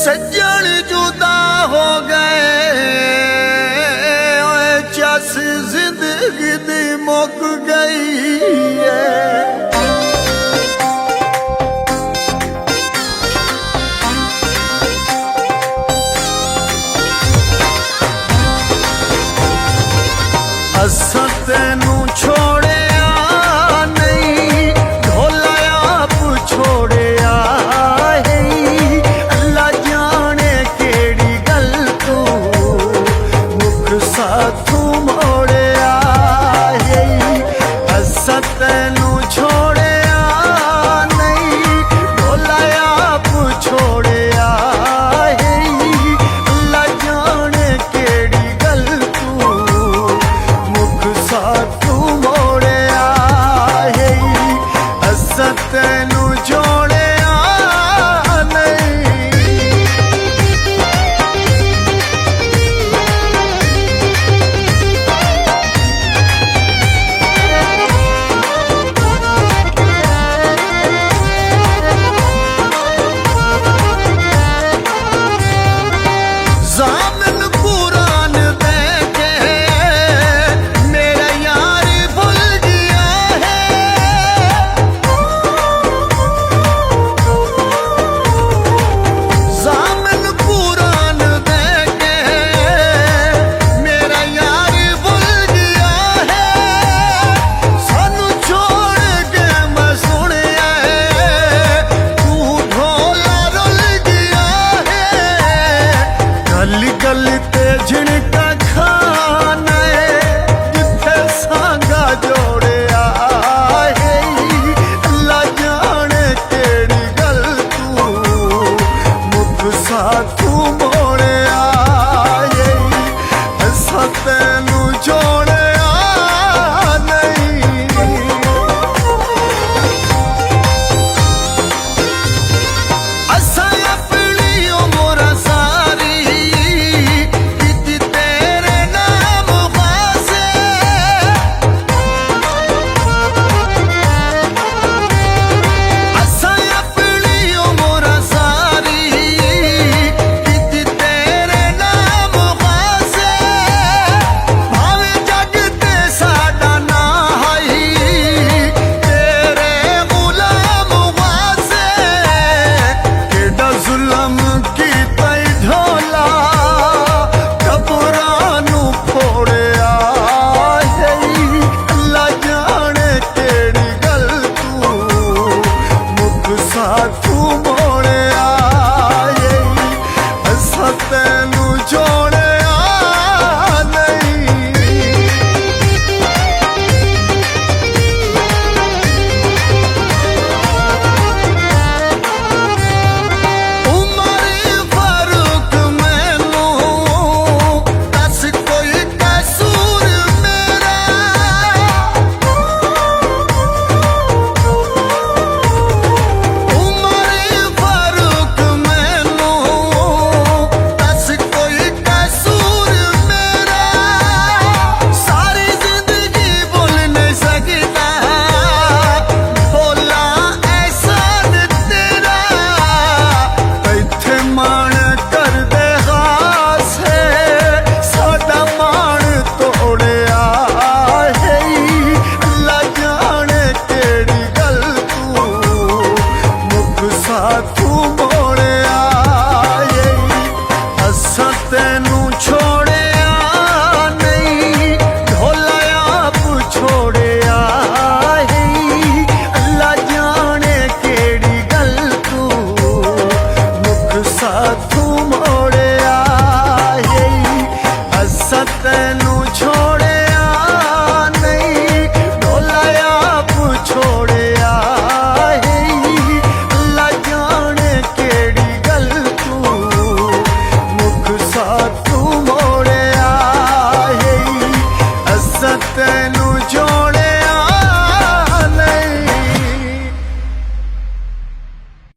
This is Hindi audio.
सज्जन जुदा हो गए, चस जिंदगी दी मुक गई है। असां तैनू छोड़िया नहीं, ढोला आप छोड़िया है। अल्लाह जाने केड़ी गल तू मुख साथू मोड़िया है। असां तैनू छोड़िया नहीं, ढोला आप छोड़िया है। अल्लाह जाने केड़ी गल तू साथू मोड़िया है। असां तैनू जोड़िया नहीं। ज़ामिन पुरान दे के मेरा यार भूल गया है। ज़ामिन पुरान दे के मेरा यार भूल गया है। सानू छोड़ के मैं सुनिया है, तू ढोला रुल गया है। गली गली ते झिणका खाना है, जिथे सांगा जोड़िया है। अल्लाह जाने केड़ी गल तू मुख साथू मोड़िया है। असां तैनू जोड़िया नहीं। असां अपनी उम्र सारी कीती तेरे नाम वास्ते। असां अपनी उम्र सारी कीती तेरे नाम वास्ते। भावें जग ते साडा ना है, तेरे गुलाम वास्ते। केड़ा जुल्म कीता ढोला कबरां नू फोड़िया है। अल्लाह जाने केड़ी गल तू मुख साथू मोड़िया है। असां तैनू जोड़िया नहीं। उमर फारूक मैनू दस कोई कसूर मेरा। उमर फारूक मैनू दस कोई कसूर मेरा। सारी जिंदगी भूल नहीं सकता भोला एहसान तेरा। इत्थे मान कर दे खास है, साडा मान तोड़िया है। अल्लाह जाने केड़ी गल तू मुख साथू मोड़िया है। असां तैनू छोड़िया नहीं, ढोला आप छोड़िया है। अल्लाह जाने केड़ी गल तू मुख साथू